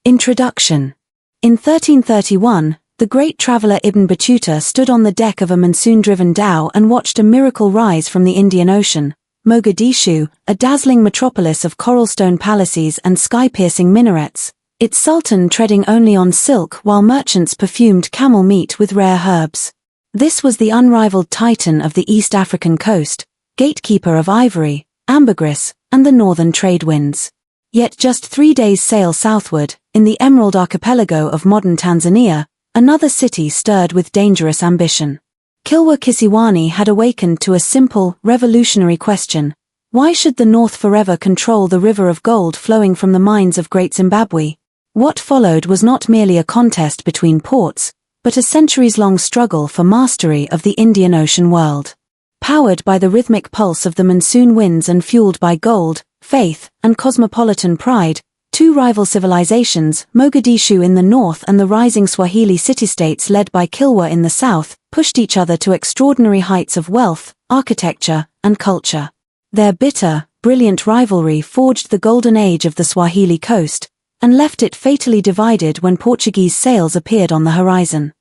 Introduction. In 1331, the great traveller Ibn Battuta stood on the deck of a monsoon-driven dhow and watched a miracle rise from the Indian Ocean. Mogadishu, a dazzling metropolis of coral stone palaces and sky-piercing minarets, its sultan treading only on silk while merchants perfumed camel meat with rare herbs. This was the unrivaled titan of the East African coast, gatekeeper of ivory, ambergris, and the northern trade winds. Yet just 3 days' sail southward, in the Emerald Archipelago of modern Tanzania, another city stirred with dangerous ambition. Kilwa Kisiwani had awakened to a simple, revolutionary question: why should the North forever control the river of gold flowing from the mines of Great Zimbabwe? What followed was not merely a contest between ports, but a centuries-long struggle for mastery of the Indian Ocean world. Powered by the rhythmic pulse of the monsoon winds and fueled by gold, faith, and cosmopolitan pride, two rival civilizations, Mogadishu in the north and the rising Swahili city-states led by Kilwa in the south, pushed each other to extraordinary heights of wealth, architecture, and culture. Their bitter, brilliant rivalry forged the golden age of the Swahili coast, and left it fatally divided when Portuguese sails appeared on the horizon.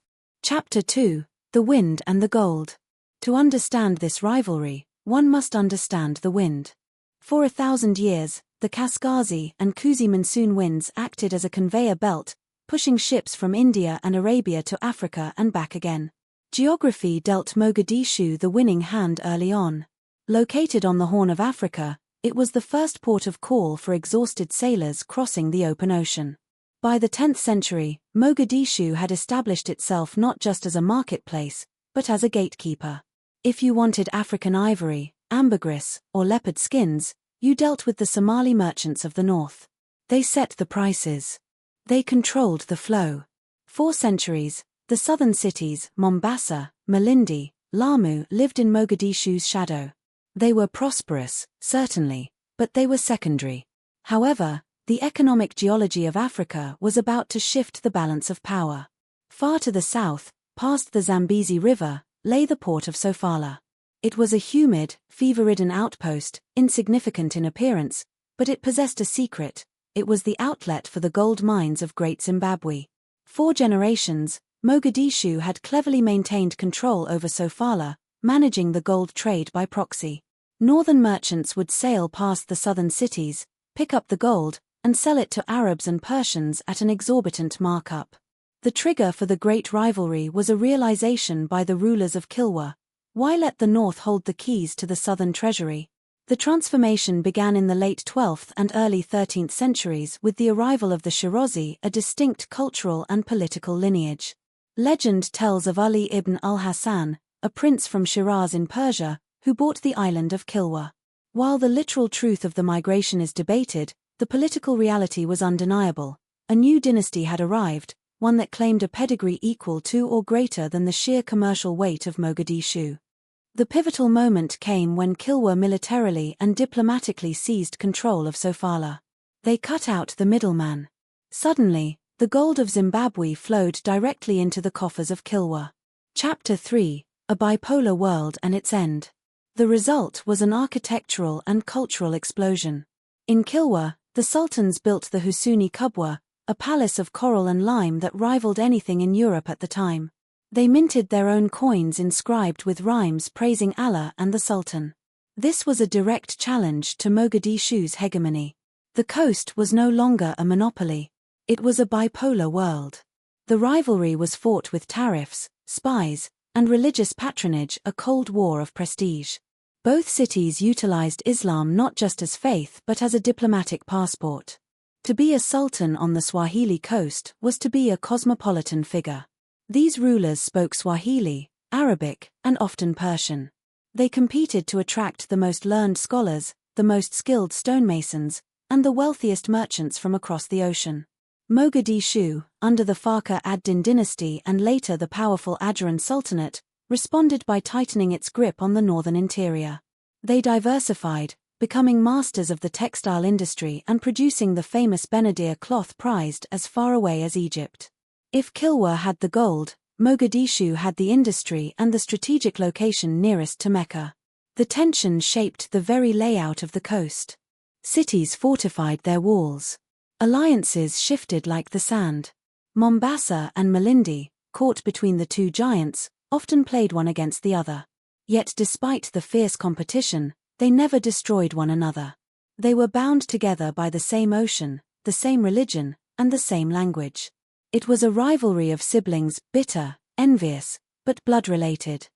Chapter 2: The Wind and the Gold. To understand this rivalry, one must understand the wind. For 1,000 years, the Kaskazi and Kusi monsoon winds acted as a conveyor belt, pushing ships from India and Arabia to Africa and back again. Geography dealt Mogadishu the winning hand early on. Located on the Horn of Africa, it was the first port of call for exhausted sailors crossing the open ocean. By the 10th century, Mogadishu had established itself not just as a marketplace, but as a gatekeeper. If you wanted African ivory, ambergris, or leopard skins, you dealt with the Somali merchants of the north. They set the prices. They controlled the flow. For centuries, the southern cities, Mombasa, Malindi, Lamu, lived in Mogadishu's shadow. They were prosperous, certainly, but they were secondary. However, the economic geology of Africa was about to shift the balance of power. Far to the south, past the Zambezi River, lay the port of Sofala. It was a humid, fever-ridden outpost, insignificant in appearance, but it possessed a secret: it was the outlet for the gold mines of Great Zimbabwe. For generations, Mogadishu had cleverly maintained control over Sofala, managing the gold trade by proxy. Northern merchants would sail past the southern cities, pick up the gold, and sell it to Arabs and Persians at an exorbitant markup. The trigger for the great rivalry was a realization by the rulers of Kilwa: why let the north hold the keys to the southern treasury? The transformation began in the late 12th and early 13th centuries with the arrival of the Shirazi, a distinct cultural and political lineage. Legend tells of Ali ibn al-Hassan, a prince from Shiraz in Persia, who bought the island of Kilwa. While the literal truth of the migration is debated, the political reality was undeniable. A new dynasty had arrived, one that claimed a pedigree equal to or greater than the sheer commercial weight of Mogadishu. The pivotal moment came when Kilwa militarily and diplomatically seized control of Sofala. They cut out the middleman. Suddenly, the gold of Zimbabwe flowed directly into the coffers of Kilwa. Chapter 3: A Bipolar World and Its End. The result was an architectural and cultural explosion. In Kilwa, the sultans built the Husuni Kubwa, a palace of coral and lime that rivaled anything in Europe at the time. They minted their own coins inscribed with rhymes praising Allah and the Sultan. This was a direct challenge to Mogadishu's hegemony. The coast was no longer a monopoly. It was a bipolar world. The rivalry was fought with tariffs, spies, and religious patronage, a cold war of prestige. Both cities utilized Islam not just as faith but as a diplomatic passport. To be a sultan on the Swahili coast was to be a cosmopolitan figure. These rulers spoke Swahili, Arabic, and often Persian. They competed to attract the most learned scholars, the most skilled stonemasons, and the wealthiest merchants from across the ocean. Mogadishu, under the Fakhar ad-Din dynasty and later the powerful Ajuran Sultanate, responded by tightening its grip on the northern interior. They diversified, becoming masters of the textile industry and producing the famous Benadir cloth prized as far away as Egypt. If Kilwa had the gold, Mogadishu had the industry and the strategic location nearest to Mecca. The tension shaped the very layout of the coast. Cities fortified their walls. Alliances shifted like the sand. Mombasa and Malindi, caught between the two giants, often played one against the other. Yet despite the fierce competition, they never destroyed one another. They were bound together by the same ocean, the same religion, and the same language. It was a rivalry of siblings, bitter, envious, but blood-related.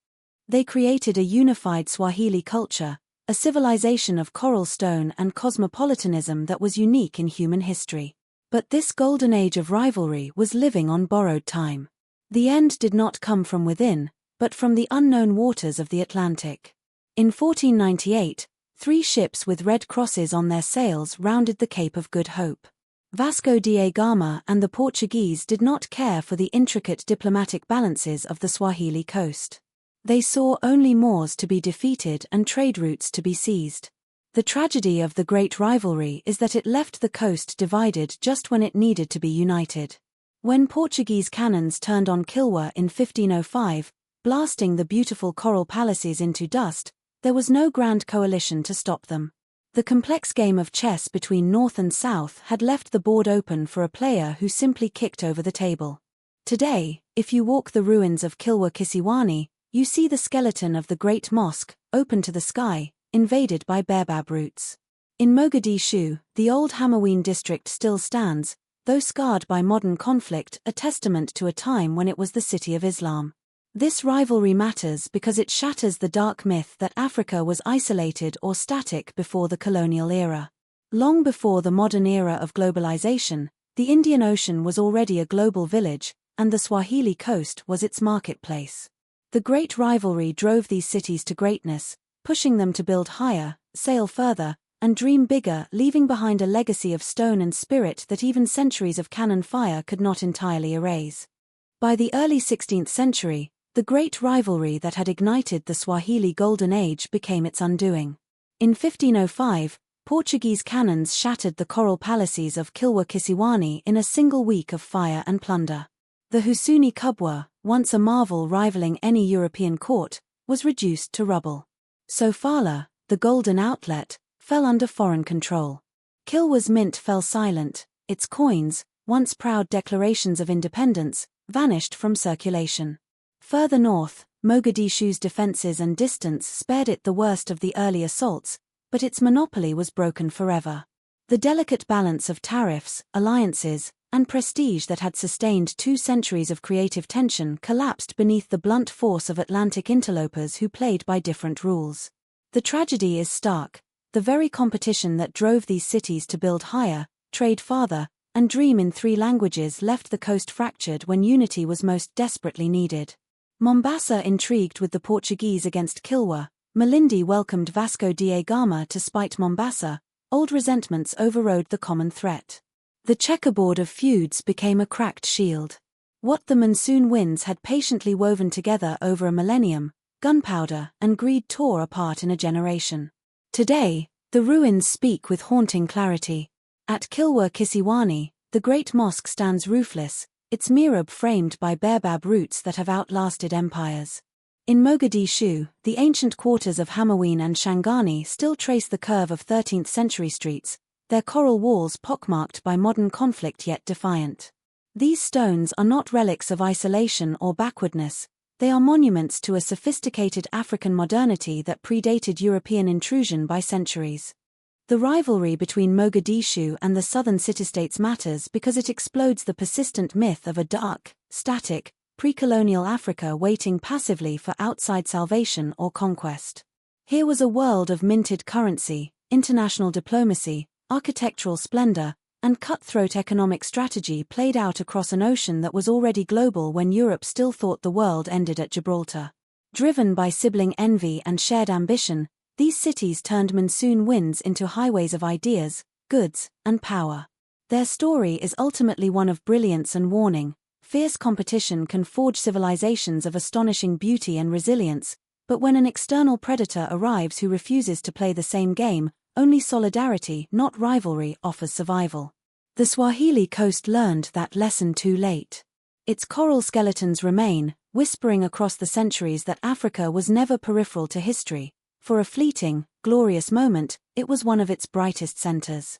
They created a unified Swahili culture, a civilization of coral stone and cosmopolitanism that was unique in human history. But this golden age of rivalry was living on borrowed time. The end did not come from within, but from the unknown waters of the Atlantic. In 1498, 3 ships with red crosses on their sails rounded the Cape of Good Hope. Vasco da Gama and the Portuguese did not care for the intricate diplomatic balances of the Swahili coast. They saw only Moors to be defeated and trade routes to be seized. The tragedy of the great rivalry is that it left the coast divided just when it needed to be united. When Portuguese cannons turned on Kilwa in 1505, blasting the beautiful coral palaces into dust, there was no grand coalition to stop them. The complex game of chess between North and South had left the board open for a player who simply kicked over the table. Today, if you walk the ruins of Kilwa Kisiwani, you see the skeleton of the Great Mosque, open to the sky, invaded by baobab roots. In Mogadishu, the old Hamaween district still stands, though scarred by modern conflict, a testament to a time when it was the city of Islam. This rivalry matters because it shatters the dark myth that Africa was isolated or static before the colonial era. Long before the modern era of globalization, the Indian Ocean was already a global village, and the Swahili coast was its marketplace. The great rivalry drove these cities to greatness, pushing them to build higher, sail further, and dream bigger, leaving behind a legacy of stone and spirit that even centuries of cannon fire could not entirely erase. By the early 16th century, the great rivalry that had ignited the Swahili Golden Age became its undoing. In 1505, Portuguese cannons shattered the coral palaces of Kilwa Kisiwani in a single week of fire and plunder. The Husuni Kubwa, once a marvel rivaling any European court, was reduced to rubble. Sofala, the golden outlet, fell under foreign control. Kilwa's mint fell silent, its coins, once proud declarations of independence, vanished from circulation. Further north, Mogadishu's defenses and distance spared it the worst of the early assaults, but its monopoly was broken forever. The delicate balance of tariffs, alliances, and prestige that had sustained 2 centuries of creative tension collapsed beneath the blunt force of Atlantic interlopers who played by different rules. The tragedy is stark. The very competition that drove these cities to build higher, trade farther, and dream in 3 languages left the coast fractured when unity was most desperately needed. Mombasa intrigued with the Portuguese against Kilwa, Malindi welcomed Vasco da Gama to spite Mombasa, old resentments overrode the common threat. The checkerboard of feuds became a cracked shield. What the monsoon winds had patiently woven together over a millennium, gunpowder and greed tore apart in a generation. Today, the ruins speak with haunting clarity. At Kilwa Kisiwani, the great mosque stands roofless, its mihrab framed by baobab roots that have outlasted empires. In Mogadishu, the ancient quarters of Hamaween and Shangani still trace the curve of 13th-century streets, their coral walls pockmarked by modern conflict yet defiant. These stones are not relics of isolation or backwardness, they are monuments to a sophisticated African modernity that predated European intrusion by centuries. The rivalry between Mogadishu and the southern city-states matters because it explodes the persistent myth of a dark, static, pre-colonial Africa waiting passively for outside salvation or conquest. Here was a world of minted currency, international diplomacy, architectural splendor, and cutthroat economic strategy played out across an ocean that was already global when Europe still thought the world ended at Gibraltar. Driven by sibling envy and shared ambition, these cities turned monsoon winds into highways of ideas, goods, and power. Their story is ultimately one of brilliance and warning. Fierce competition can forge civilizations of astonishing beauty and resilience, but when an external predator arrives who refuses to play the same game, only solidarity, not rivalry, offers survival. The Swahili coast learned that lesson too late. Its coral skeletons remain, whispering across the centuries that Africa was never peripheral to history. For a fleeting, glorious moment, it was one of its brightest centers.